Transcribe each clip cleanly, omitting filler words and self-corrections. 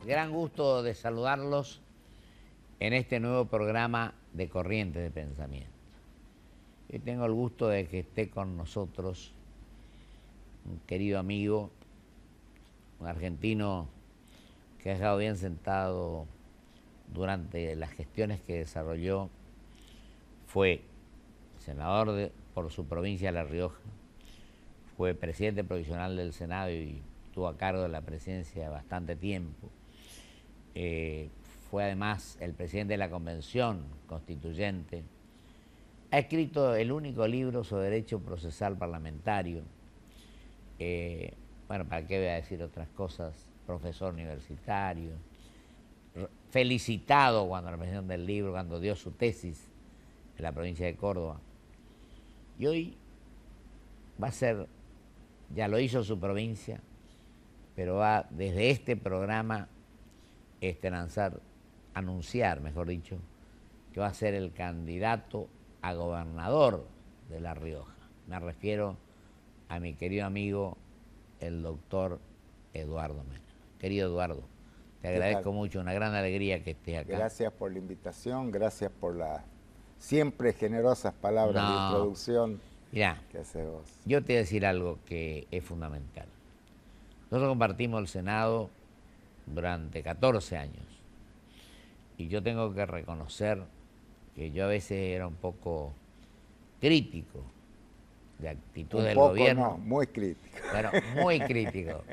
gran gusto de saludarlos en este nuevo programa de Corrientes de Pensamiento. Hoy tengo el gusto de que esté con nosotros un querido amigo, un argentino que ha estado bien sentado durante las gestiones que desarrolló. Fue senador por su provincia de La Rioja, fue presidente provisional del Senado y estuvo a cargo de la presidencia bastante tiempo. Fue además el presidente de la Convención Constituyente. Ha escrito el único libro sobre derecho procesal parlamentario. Bueno, ¿para qué voy a decir otras cosas? Profesor universitario, felicitado cuando la presentación del libro, cuando dio su tesis en la provincia de Córdoba. Y hoy va a ser, ya lo hizo su provincia, pero va desde este programa anunciar, mejor dicho, que va a ser el candidato a gobernador de La Rioja. Me refiero a mi querido amigo, el doctor Eduardo Mena. Querido Eduardo, te agradezco mucho, una gran alegría que estés acá. Gracias por la invitación, gracias por las siempre generosas palabras de introducción que haces vos. Yo te voy a decir algo que es fundamental. Nosotros compartimos el Senado durante 14 años y yo tengo que reconocer que yo a veces era un poco crítico de actitud del gobierno. No, muy crítico. Bueno, muy crítico.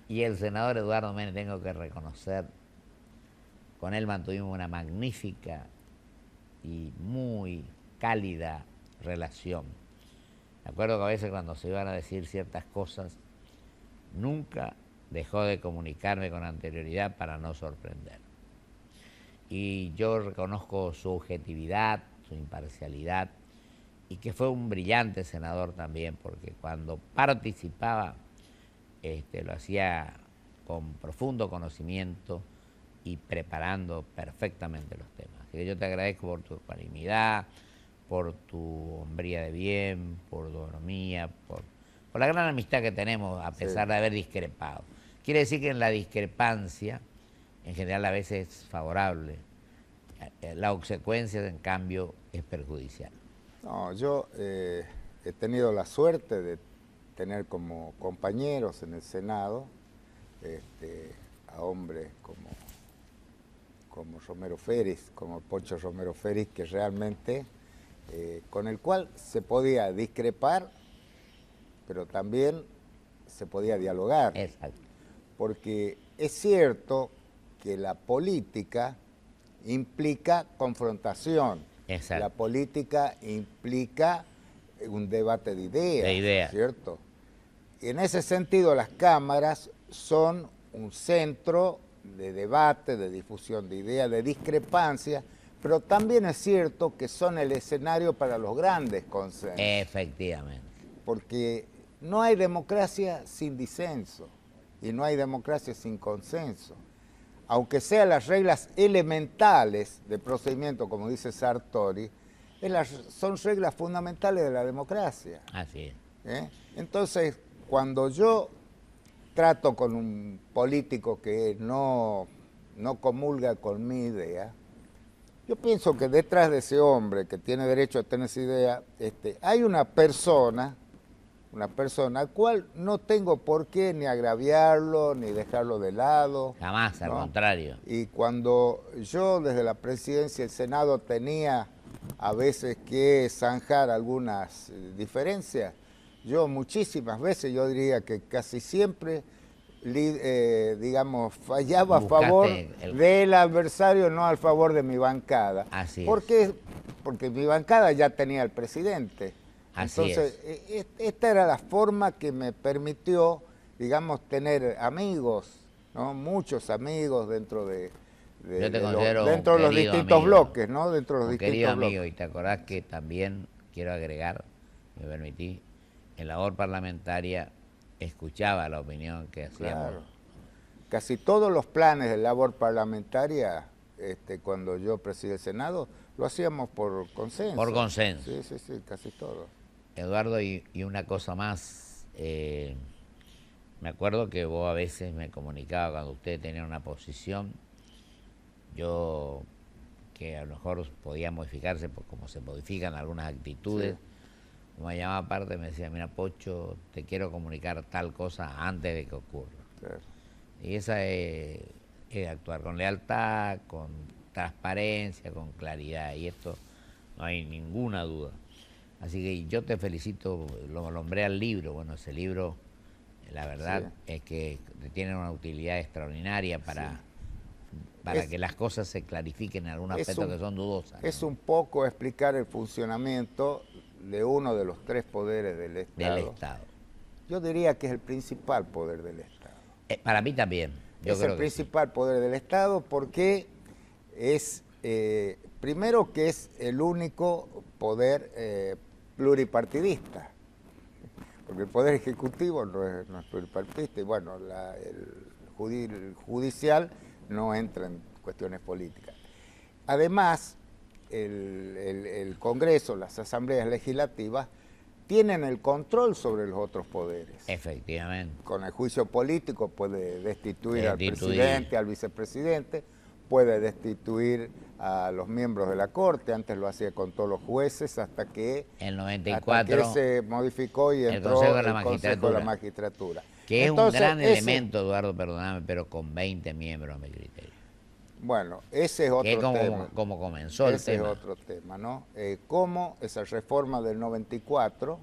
Y el senador Eduardo Mena, tengo que reconocer, con él mantuvimos una magnífica y muy cálida relación. Me acuerdo que a veces cuando se iban a decir ciertas cosas, nunca dejó de comunicarme con anterioridad para no sorprender. Y yo reconozco su objetividad, su imparcialidad, y que fue un brillante senador también, porque cuando participaba lo hacía con profundo conocimiento y preparando perfectamente los temas. Así que yo te agradezco por tu ecuanimidad, por tu hombría de bien, por tu economía, por la gran amistad que tenemos a pesar de haber discrepado. Quiere decir que en la discrepancia, en general a veces es favorable, la obsecuencia en cambio es perjudicial. No, yo he tenido la suerte de tener como compañeros en el Senado a hombres como Romero Férez, como Pocho Romero Férez, que realmente con el cual se podía discrepar, pero también se podía dialogar. Exacto. Porque es cierto que la política implica confrontación. Exacto. La política implica un debate de ideas, ¿cierto? Y en ese sentido las cámaras son un centro de debate, de difusión de ideas, de discrepancia, pero también es cierto que son el escenario para los grandes consensos. Efectivamente. Porque no hay democracia sin disenso y no hay democracia sin consenso. Aunque sean las reglas elementales de procedimiento, como dice Sartori, son reglas fundamentales de la democracia. Así es. Entonces, cuando yo trato con un político que no comulga con mi idea, yo pienso que detrás de ese hombre que tiene derecho a tener esa idea, hay una persona al cual no tengo por qué ni agraviarlo, ni dejarlo de lado. Jamás, al contrario. Y cuando yo desde la presidencia del Senado tenía a veces que zanjar algunas diferencias, yo muchísimas veces, yo diría que casi siempre, digamos, fallaba a favor del adversario, no al favor de mi bancada. Así es. Porque mi bancada ya tenía al presidente. Entonces, esta era la forma que me permitió, digamos, tener amigos, ¿no? Muchos amigos dentro de los distintos bloques, ¿no? Dentro de los distintos bloques. Amigo, y te acordás que también quiero agregar, me permití, en la labor parlamentaria escuchaba la opinión que hacíamos. Claro. Casi todos los planes de labor parlamentaria, cuando yo presidí el Senado, lo hacíamos por consenso. Por consenso. Sí, casi todo. Eduardo, y una cosa más, Me acuerdo que vos a veces me comunicaba cuando ustedes tenían una posición, yo, que a lo mejor podía modificarse por cómo se modifican algunas actitudes, Sí, me llamaba aparte y me decía, mira Pocho, te quiero comunicar tal cosa antes de que ocurra. claro. Y esa es actuar con lealtad, con transparencia, con claridad, y esto no hay ninguna duda. Así que yo te felicito, lo nombré al libro, bueno, ese libro, la verdad Sí. es que tiene una utilidad extraordinaria para Es, que las cosas se clarifiquen en algunos es aspectos un, que son dudosas, es ¿no? un poco explicar el funcionamiento de uno de los tres poderes del Del Estado. Estado. Yo diría que es el principal poder del Estado. Para mí también, yo Es el creo que sí. principal poder del Estado porque es, primero que es el único poder pluripartidista, porque el poder ejecutivo no es pluripartidista y bueno, el judicial no entra en cuestiones políticas. Además, el Congreso, las asambleas legislativas, tienen el control sobre los otros poderes. Efectivamente. Con el juicio político puede destituir al Destituir. presidente, al vicepresidente, puede destituir a los miembros de la Corte, antes lo hacía con todos los jueces, hasta que El 94, se modificó y el entró Consejo de la el Consejo de la Magistratura. Magistratura. que es un Entonces, gran ese, elemento, Eduardo, perdóname, pero con 20 miembros a mi criterio. bueno, ese es Que es otro tema. como comenzó el Ese tema. es otro tema, ¿no? Cómo esa reforma del 94,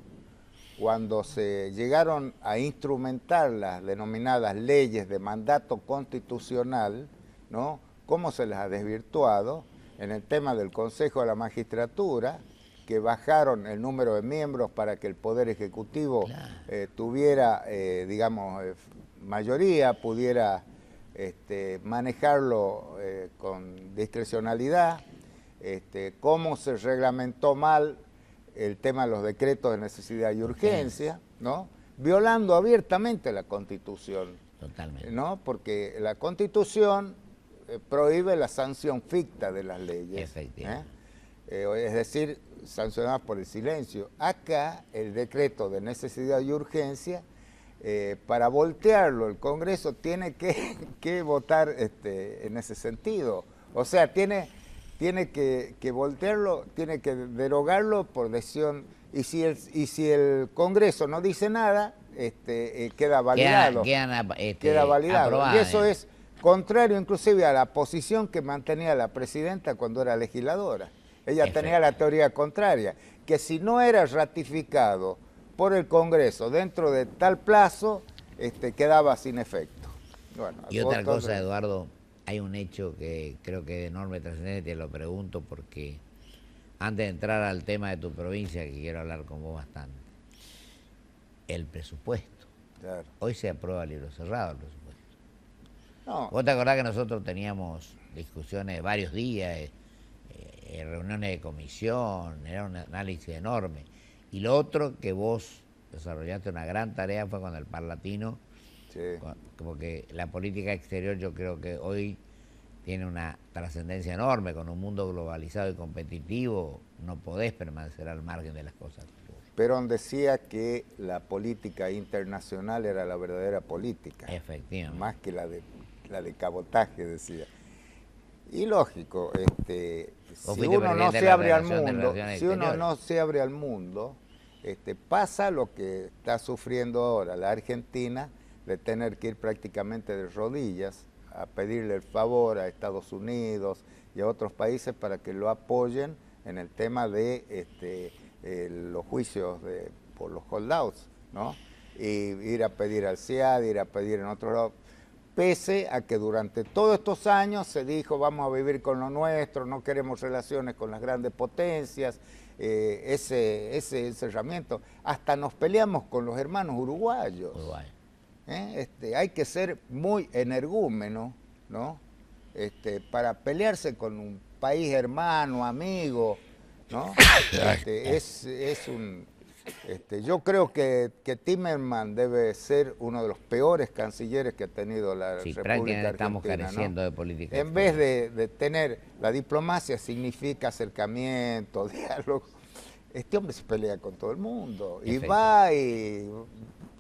cuando se llegaron a instrumentar las denominadas leyes de mandato constitucional, ¿no? Cómo se les ha desvirtuado en el tema del Consejo de la Magistratura, que bajaron el número de miembros para que el Poder Ejecutivo tuviera, digamos, mayoría, pudiera manejarlo con discrecionalidad, cómo se reglamentó mal el tema de los decretos de necesidad y urgencia, ¿no? Violando abiertamente la Constitución, Totalmente. ¿no? Porque la Constitución prohíbe la sanción ficta de las leyes, Efectivamente. es decir, sancionadas por el silencio. Acá el decreto de necesidad y urgencia, para voltearlo el Congreso tiene que votar en ese sentido. O sea, tiene que voltearlo, tiene que derogarlo por decisión, y si el Congreso no dice nada, queda validado. Queda validado. Aprobadas, Y eso es contrario inclusive a la posición que mantenía la presidenta cuando era legisladora. Ella tenía la teoría contraria, que si no era ratificado por el Congreso dentro de tal plazo, quedaba sin efecto. Bueno, y otra cosa, Eduardo, hay un hecho que creo que es de enorme trascendencia, te lo pregunto porque antes de entrar al tema de tu provincia, que quiero hablar con vos bastante, el presupuesto. Claro. Hoy se aprueba a libro cerrado el presupuesto. No. ¿Vos te acordás que nosotros teníamos discusiones de varios días, reuniones de comisión, era un análisis enorme? Y lo otro que vos desarrollaste una gran tarea fue con el Parlatino, Sí. porque la política exterior yo creo que hoy tiene una trascendencia enorme. Con un mundo globalizado y competitivo no podés permanecer al margen de las cosas. Perón decía que la política internacional era la verdadera política. Efectivamente. Más que la de cabotaje, decía. Y lógico, si uno no se abre al mundo, pasa lo que está sufriendo ahora la Argentina, de tener que ir prácticamente de rodillas a pedirle el favor a Estados Unidos y a otros países para que lo apoyen en el tema de los juicios por los holdouts, ¿no? Y ir a pedir al CIAD, ir a pedir en otros lados, pese a que durante todos estos años se dijo vamos a vivir con lo nuestro, no queremos relaciones con las grandes potencias, ese encerramiento, hasta nos peleamos con los hermanos uruguayos. Uruguay. Hay que ser muy energúmeno, ¿no? Para pelearse con un país hermano, amigo, ¿no? Yo creo que Timerman debe ser uno de los peores cancilleres que ha tenido la República Argentina. Estamos careciendo, ¿no?, de política. En vez de tener la diplomacia, significa acercamiento, diálogo. Este hombre se pelea con todo el mundo y va y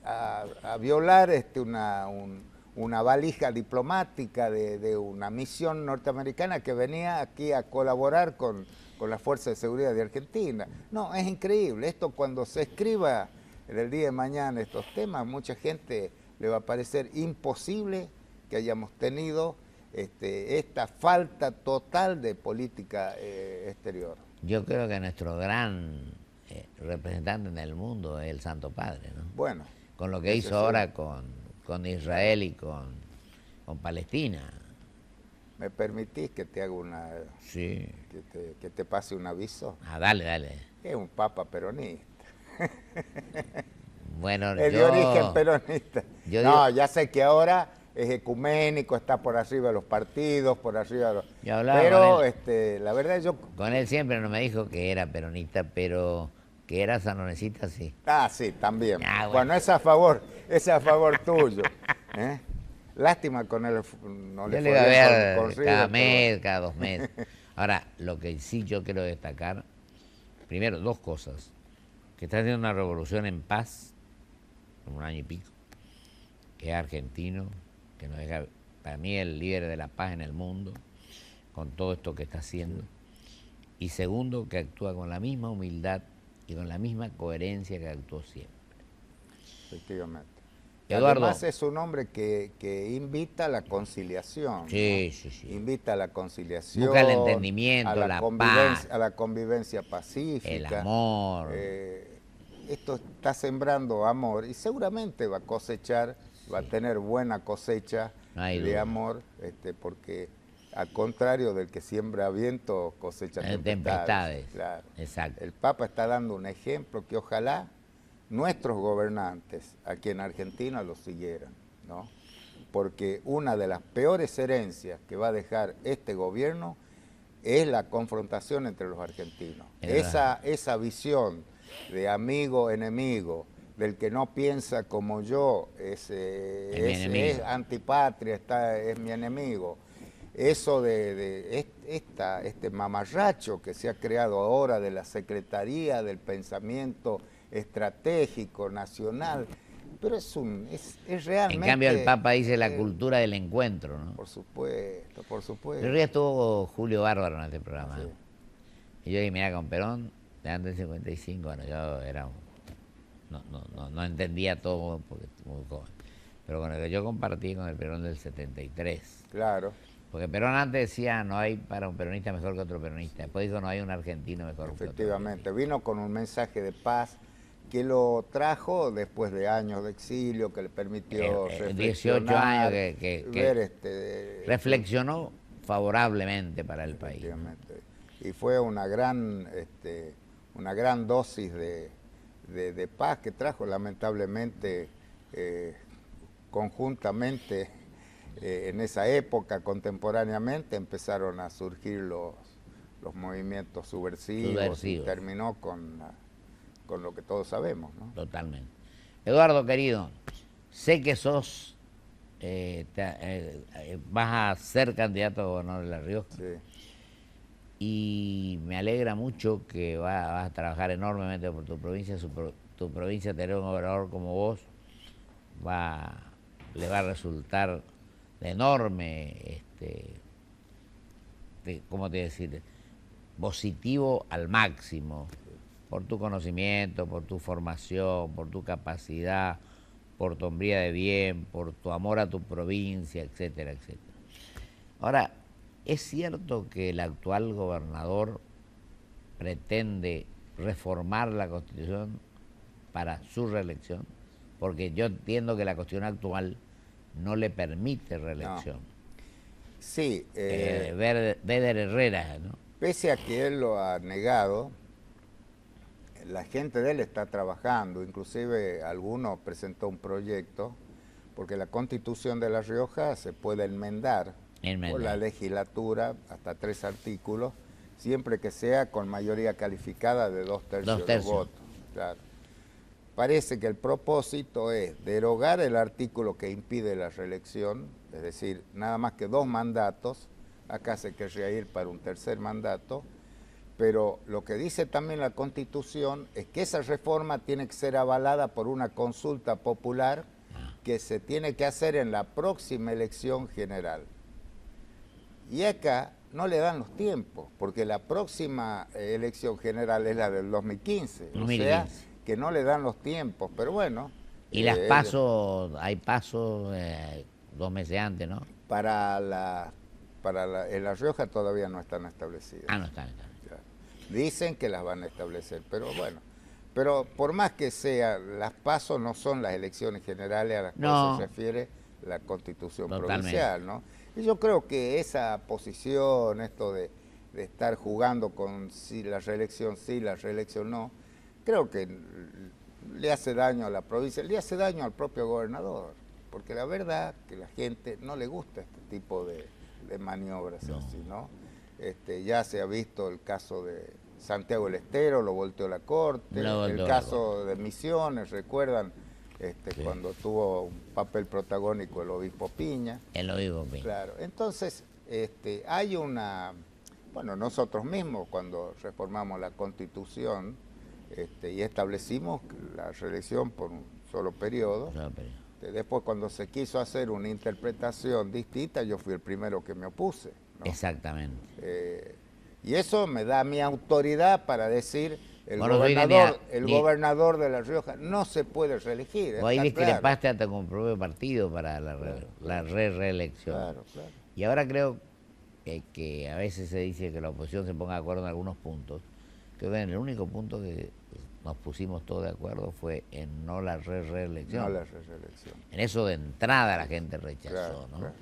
a violar una valija diplomática de una misión norteamericana que venía aquí a colaborar con las fuerzas de seguridad de Argentina. No, es increíble. Esto cuando se escriba en el día de mañana estos temas, mucha gente le va a parecer imposible que hayamos tenido esta falta total de política exterior. Yo creo que nuestro gran representante en el mundo es el Santo Padre, ¿no? Bueno. Con lo que hizo ahora con Israel y con Palestina. ¿Me permitís que te haga una... Sí. Que te pase un aviso? Ah, dale, dale. Es un papa peronista. Bueno, es de origen peronista. Ya sé que ahora es ecuménico, está por arriba de los partidos, por arriba de los... Yo hablaba pero con él, la verdad yo... Con él siempre no me dijo que era peronista, pero que era sanonesista, sí. Ah, sí, también. Ah, bueno, es a favor tuyo. ¿eh? Lástima con él no yo le le iba a ver con cada River, mes, cada 2 meses. Ahora, lo que sí yo quiero destacar, primero, 2 cosas. Que está haciendo una revolución en paz, en 1 año y pico, que es argentino, que nos deja, para mí, el líder de la paz en el mundo, con todo esto que está haciendo. Y segundo, que actúa con la misma humildad y con la misma coherencia que actuó siempre. Efectivamente. Eduardo. Además es un hombre que invita a la conciliación. Sí, ¿no? sí, sí. Invita a la conciliación. Busca el entendimiento, la paz. A la convivencia pacífica. El amor. Esto está sembrando amor y seguramente va a cosechar, va a tener buena cosecha de amor, porque al contrario del que siembra viento, cosecha tempestades. Claro. Exacto. El Papa está dando un ejemplo que ojalá nuestros gobernantes aquí en Argentina lo siguieran, ¿no? Porque una de las peores herencias que va a dejar este gobierno es la confrontación entre los argentinos. Esa visión de amigo-enemigo, del que no piensa como yo, es antipatria, es mi enemigo. Eso de este mamarracho que se ha creado ahora de la Secretaría del Pensamiento Estratégico Nacional, pero es realmente... En cambio el Papa dice la cultura del encuentro, ¿no? Por supuesto, por supuesto. El día estuvo Julio Bárbaro en este programa. Sí. Y yo dije, mira, con Perón, de antes del 55, bueno, yo era no entendía todo porque muy joven. Pero con el que yo compartí con el Perón del 73. Claro. Porque Perón antes decía, no hay para un peronista mejor que otro peronista. Después dijo, no hay un argentino mejor que otro. Efectivamente, vino con un mensaje de paz que lo trajo después de años de exilio, que le permitió 18 años que reflexionó favorablemente para el país. Y fue una gran dosis de paz que trajo, lamentablemente, conjuntamente. En esa época, contemporáneamente, empezaron a surgir los movimientos subversivos. Y terminó con lo que todos sabemos, ¿no? Totalmente. Eduardo, querido, sé que vas a ser candidato a gobernador de La Rioja. Sí. Y me alegra mucho que vas a trabajar enormemente por tu provincia. Tu provincia, tener un gobernador como vos, le va a resultar de enorme, ¿cómo te decir? Positivo al máximo, por tu conocimiento, por tu formación, por tu capacidad, por tu hombría de bien, por tu amor a tu provincia, etcétera, etcétera. Ahora, ¿es cierto que el actual gobernador pretende reformar la Constitución para su reelección? Porque yo entiendo que la Constitución actual no le permite reelección. No. Sí. Beder Herrera, ¿no? Pese a que él lo ha negado, la gente de él está trabajando, inclusive alguno presentó un proyecto, porque la Constitución de La Rioja se puede enmendar por la legislatura hasta 3 artículos, siempre que sea con mayoría calificada de 2/3 de los votos. Claro. Parece que el propósito es derogar el artículo que impide la reelección, es decir, nada más que 2 mandatos, acá se querría ir para un 3er mandato, Pero lo que dice también la Constitución es que esa reforma tiene que ser avalada por una consulta popular que se tiene que hacer en la próxima elección general. Y acá no le dan los tiempos, porque la próxima elección general es la del 2015, 2015. O sea, que no le dan los tiempos, pero bueno. Y las pasos, hay pasos 2 meses antes, ¿no? En La Rioja todavía no están establecidas. Ah, no están. Dicen que las van a establecer, pero bueno. Pero por más que sea, las pasos no son las elecciones generales a las cuales se refiere la Constitución provincial, ¿no? Y yo creo que esa posición, esto de estar jugando con si la reelección sí, la reelección no, creo que le hace daño a la provincia, le hace daño al propio gobernador, porque la verdad que la gente no le gusta este tipo de maniobras así, ¿no? Ya se ha visto el caso de Santiago del Estero, lo volteó la Corte, el caso de Misiones, ¿recuerdan? Cuando tuvo un papel protagónico el obispo Piña. El obispo Piña. Claro, entonces hay una... Bueno, nosotros mismos cuando reformamos la Constitución y establecimos la reelección por un solo periodo, después cuando se quiso hacer una interpretación distinta, yo fui el primero que me opuse, ¿no? Exactamente. Y eso me da mi autoridad para decir... El gobernador de La Rioja no se puede reelegir. Vos ahí discrepaste hasta con el propio partido para la reelección. Claro. Y ahora creo que a veces se dice que la oposición se ponga de acuerdo en algunos puntos. Creo que el único punto que nos pusimos todos de acuerdo fue en no la reelección. No la reelección. En eso de entrada la gente rechazó, ¿no? Claro.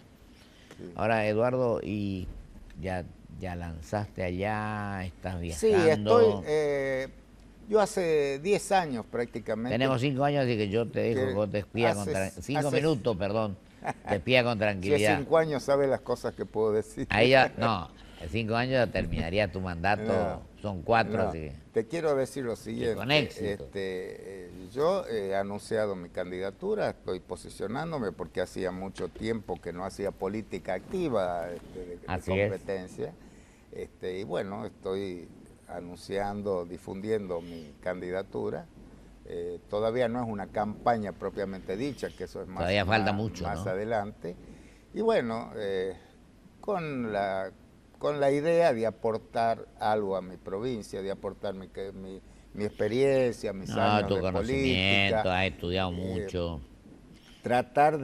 Sí. Ahora, Eduardo, y ya lanzaste allá, estás viajando. Sí, yo hace 10 años prácticamente. Tenemos 5 años, así que yo te dejo que vos te despidas con 5 minutos, perdón, te despidas con tranquilidad. Si 5 años sabes las cosas que puedo decir. Ahí ya, no, en 5 años ya terminaría tu mandato, son 4, así que... Te quiero decir lo siguiente. Con éxito. Yo he anunciado mi candidatura, estoy posicionándome porque hacía mucho tiempo que no hacía política activa de competencia. Y bueno, estoy anunciando, difundiendo mi candidatura. Todavía no es una campaña propiamente dicha, que eso es más, todavía falta mucho, más ¿no? adelante. Y bueno, con la idea de aportar algo a mi provincia, de aportar mi experiencia, mis años tu de conocimiento, política. has estudiado mucho. Tratar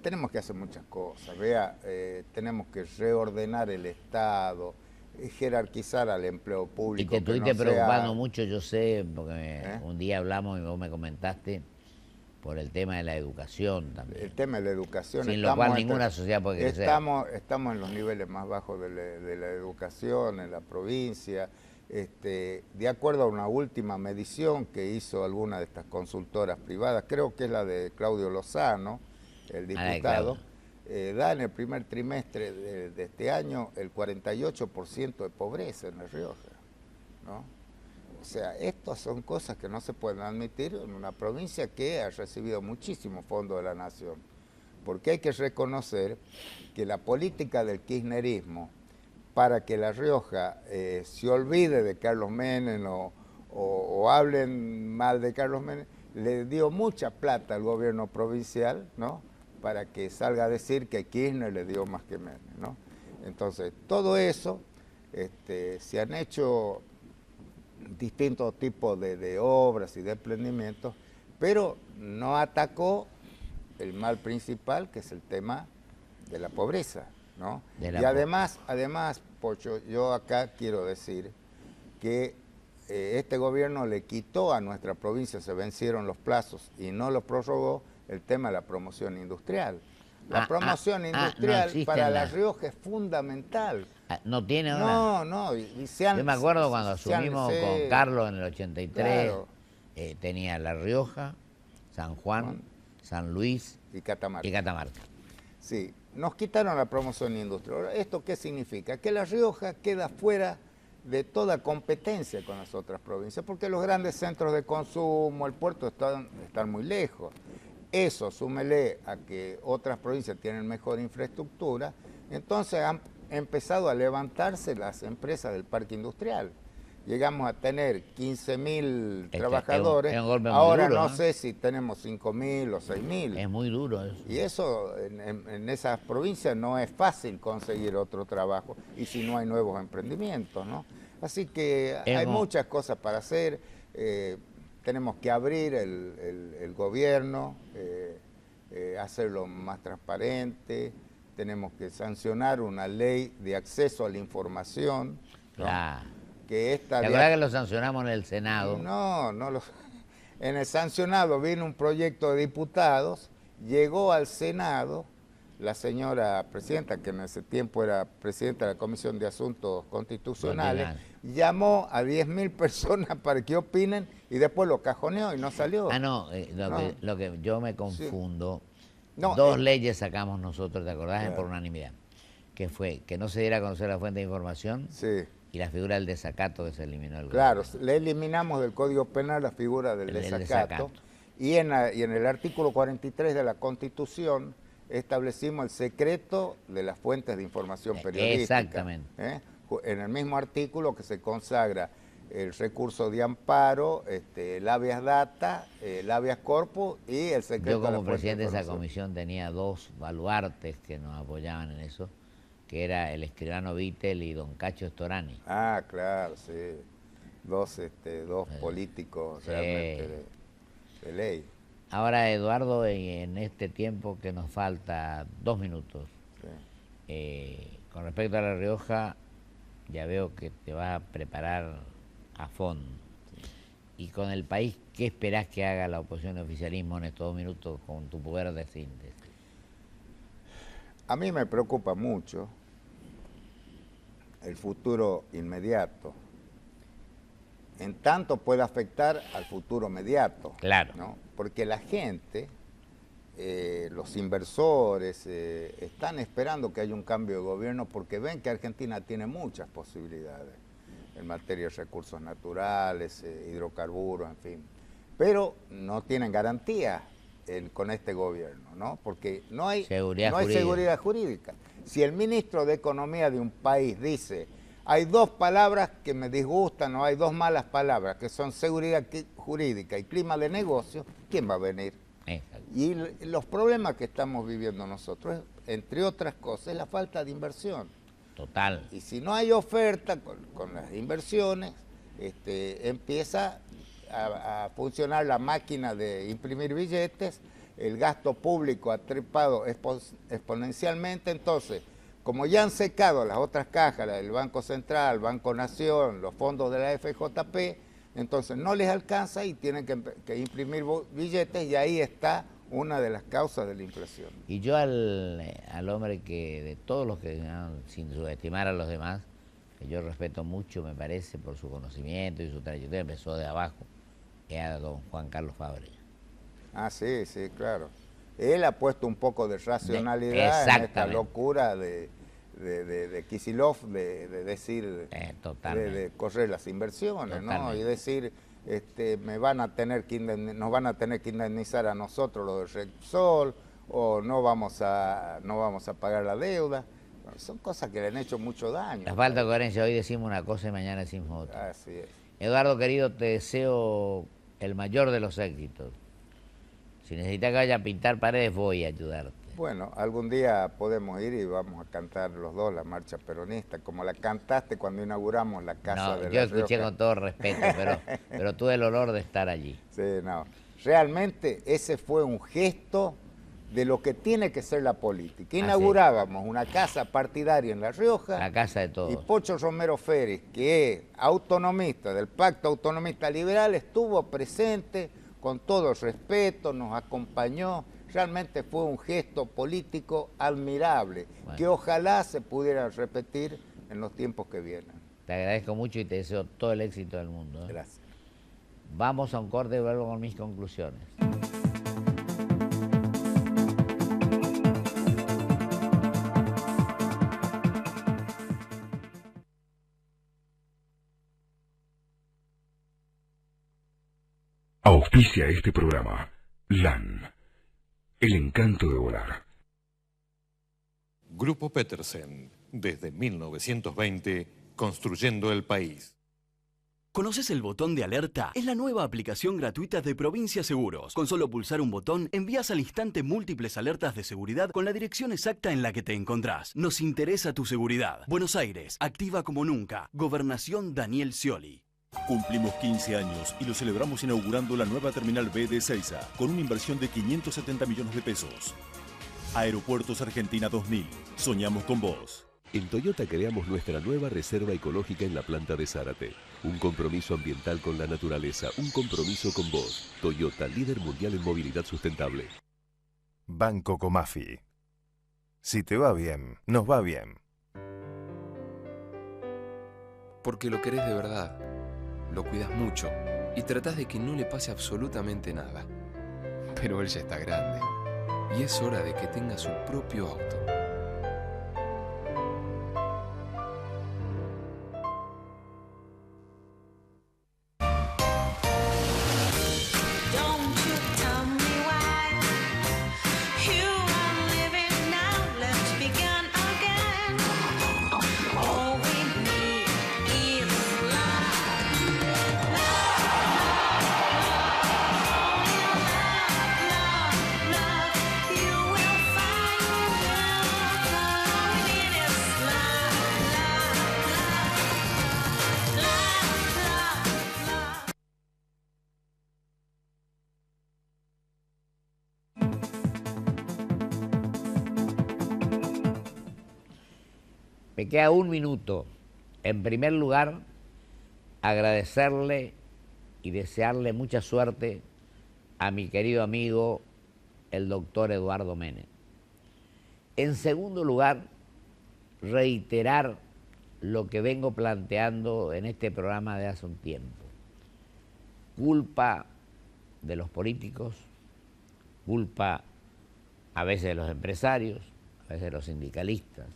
tenemos que hacer muchas cosas, tenemos que reordenar el Estado, jerarquizar al empleo público. Y te estuviste preocupando mucho, yo sé, porque un día hablamos y vos me comentaste por el tema de la educación también. El tema de la educación. Sin lo cual ninguna sociedad puede crecer. Estamos en los niveles más bajos de la educación en la provincia. De acuerdo a una última medición que hizo alguna de estas consultoras privadas, creo que es la de Claudio Lozano, el diputado, da en el primer trimestre de este año el 48% de pobreza en La Rioja, ¿no? O sea, estas son cosas que no se pueden admitir en una provincia que ha recibido muchísimos fondos de la nación, porque hay que reconocer que la política del kirchnerismo, para que La Rioja se olvide de Carlos Menem o hablen mal de Carlos Menem, le dio mucha plata al gobierno provincial, ¿no?, para que salga a decir que Kirchner le dio más que Menem, ¿no? Entonces, todo eso, se han hecho distintos tipos de obras y de emprendimientos, pero no atacó el mal principal, que es el tema de la pobreza, ¿no? Y además, Pocho, yo acá quiero decir que este gobierno le quitó a nuestra provincia, se vencieron los plazos y no los prorrogó, el tema de la promoción industrial. La promoción industrial no para La Rioja es fundamental. ¿No tiene ahora? No. Yo me acuerdo cuando asumimos con Carlos en el 83, claro. Tenía La Rioja, San Juan, San Luis y Catamarca. Sí, nos quitaron la promoción industrial. ¿Esto qué significa? Que La Rioja queda fuera de toda competencia con las otras provincias, porque los grandes centros de consumo, el puerto están muy lejos. Eso, súmele a que otras provincias tienen mejor infraestructura, entonces han empezado a levantarse las empresas del parque industrial. Llegamos a tener 15.000 trabajadores, es un golpe muy ahora duro, no sé si tenemos 5.000 o 6.000. Es muy duro eso. Y eso en esas provincias no es fácil conseguir otro trabajo, y si no hay nuevos emprendimientos, ¿no? Así que hay muchas cosas para hacer, tenemos que abrir el gobierno, hacerlo más transparente, tenemos que sancionar una ley de acceso a la información, ¿no? Claro. Que esta ¿Te acuerdas que lo sancionamos en el Senado? No, en el sancionado vino un proyecto de diputados, llegó al Senado, la señora presidenta, que en ese tiempo era presidenta de la Comisión de Asuntos Constitucionales, llamó a 10.000 personas para que opinen y después lo cajoneó y no salió. Ah, no, lo que yo me confundo, sí. No, dos leyes sacamos nosotros, ¿te acordás? Claro. Por unanimidad, que fue que no se diera a conocer la fuente de información, sí. Y la figura del desacato que se eliminó del Claro, gobierno. le eliminamos del Código Penal la figura del desacato. Y en el artículo 43 de la Constitución establecimos el secreto de las fuentes de información periodística. Exactamente. En el mismo artículo que se consagra el recurso de amparo, el habeas data, el habeas corpus y el secreto de la fuente de información. Yo como presidente de esa comisión tenía dos baluartes que nos apoyaban en eso, que era el escribano Vittel y don Cacho Storani. Ah, claro, sí. Dos políticos sí. Realmente de ley. Ahora, Eduardo, en este tiempo que nos falta, 2 minutos, sí. Con respecto a La Rioja, ya veo que te vas a preparar a fondo. Sí. Y con el país, ¿qué esperás que haga la oposición y oficialismo en estos 2 minutos con tu poder de síntesis? A mí me preocupa mucho el futuro inmediato, en tanto puede afectar al futuro inmediato. Claro. ¿no? Porque la gente, los inversores, están esperando que haya un cambio de gobierno porque ven que Argentina tiene muchas posibilidades en materia de recursos naturales, hidrocarburos, en fin. Pero no tienen garantía con este gobierno, ¿no? Porque no hay seguridad jurídica. Si el ministro de Economía de un país dice, hay 2 palabras que me disgustan o hay 2 malas palabras, que son seguridad jurídica y clima de negocio, ¿quién va a venir? Y los problemas que estamos viviendo nosotros, entre otras cosas, es la falta de inversión. Total. Y si no hay oferta con las inversiones, empieza a funcionar la máquina de imprimir billetes, el gasto público ha trepado exponencialmente, entonces, como ya han secado las otras cajas, el Banco Central, Banco Nación, los fondos de la FJP, entonces no les alcanza y tienen que imprimir billetes y ahí está una de las causas de la inflación. Y yo al hombre que, de todos los que, sin subestimar a los demás, que yo respeto mucho, me parece, por su conocimiento y su trayectoria, empezó de abajo, era don Juan Carlos Fábregas. Ah, sí, claro. Él ha puesto un poco de racionalidad en esta locura de Kicillof de decir, de correr las inversiones, ¿no? Y decir, nos van a tener que indemnizar a nosotros los de Repsol, o no vamos a pagar la deuda. Bueno, son cosas que le han hecho mucho daño. La falta de coherencia, hoy decimos una cosa y mañana decimos otra. Así es. Eduardo, querido, te deseo el mayor de los éxitos. Si necesitas que vaya a pintar paredes, voy a ayudarte. Bueno, algún día podemos ir y vamos a cantar los dos la marcha peronista, como la cantaste cuando inauguramos la Casa de la Rioja. Yo escuché con todo respeto, pero tuve el honor de estar allí. Sí, no. Realmente ese fue un gesto de lo que tiene que ser la política. Inaugurábamos una casa partidaria en La Rioja. La casa de todos. Y Pocho Romero Férez, que es autonomista del Pacto Autonomista Liberal, estuvo presente con todo respeto, nos acompañó. Realmente fue un gesto político admirable, que ojalá se pudiera repetir en los tiempos que vienen. Te agradezco mucho y te deseo todo el éxito del mundo. Gracias. Vamos a un corte y vuelvo con mis conclusiones. Auspicia este programa LAN, el encanto de volar. Grupo Petersen, Desde 1920, construyendo el país. ¿Conoces el botón de alerta? Es la nueva aplicación gratuita de Provincia Seguros. Con solo pulsar un botón, envías al instante múltiples alertas de seguridad con la dirección exacta en la que te encontrás. Nos interesa tu seguridad. Buenos Aires, activa como nunca. Gobernación Daniel Scioli. Cumplimos 15 años y lo celebramos inaugurando la nueva Terminal B de Ezeiza, con una inversión de 570 millones de pesos. Aeropuertos Argentina 2000. Soñamos con vos. En Toyota creamos nuestra nueva reserva ecológica en la planta de Zárate. Un compromiso ambiental con la naturaleza, un compromiso con vos. Toyota, líder mundial en movilidad sustentable. Banco Comafi. Si te va bien, nos va bien. Porque lo querés de verdad, lo cuidas mucho y tratás de que no le pase absolutamente nada. Pero él ya está grande y es hora de que tenga su propio auto. Me queda un minuto. En primer lugar, agradecerle y desearle mucha suerte a mi querido amigo, el doctor Eduardo Menem. En segundo lugar, reiterar lo que vengo planteando en este programa de hace un tiempo. Culpa de los políticos, culpa a veces de los empresarios, a veces de los sindicalistas,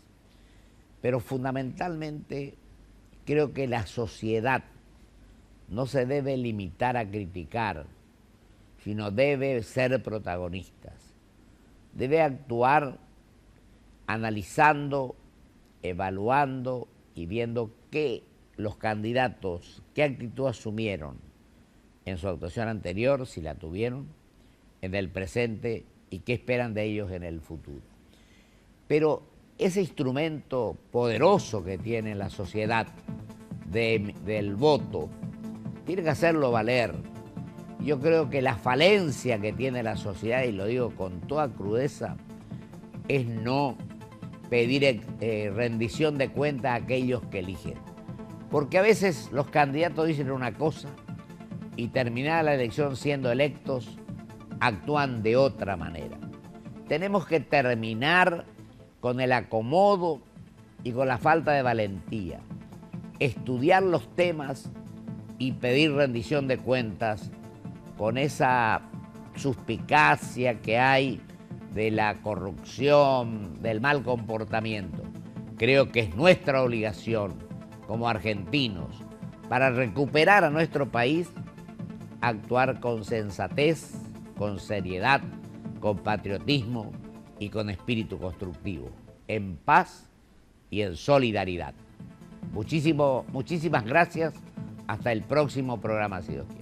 pero fundamentalmente creo que la sociedad no se debe limitar a criticar, sino debe ser protagonistas. Debe actuar analizando, evaluando y viendo qué los candidatos, qué actitud asumieron en su actuación anterior, si la tuvieron, en el presente y qué esperan de ellos en el futuro. Pero ese instrumento poderoso que tiene la sociedad del voto, tiene que hacerlo valer. Yo creo que la falencia que tiene la sociedad, y lo digo con toda crudeza, es no pedir rendición de cuentas a aquellos que eligen. Porque a veces los candidatos dicen una cosa y terminada la elección siendo electos, actúan de otra manera. Tenemos que terminar con el acomodo y con la falta de valentía, estudiar los temas y pedir rendición de cuentas con esa suspicacia que hay de la corrupción, del mal comportamiento. Creo que es nuestra obligación como argentinos, para recuperar a nuestro país, actuar con sensatez, con seriedad, con patriotismo y con espíritu constructivo, en paz y en solidaridad. Muchísimas gracias. Hasta el próximo programa, si Dios quiere.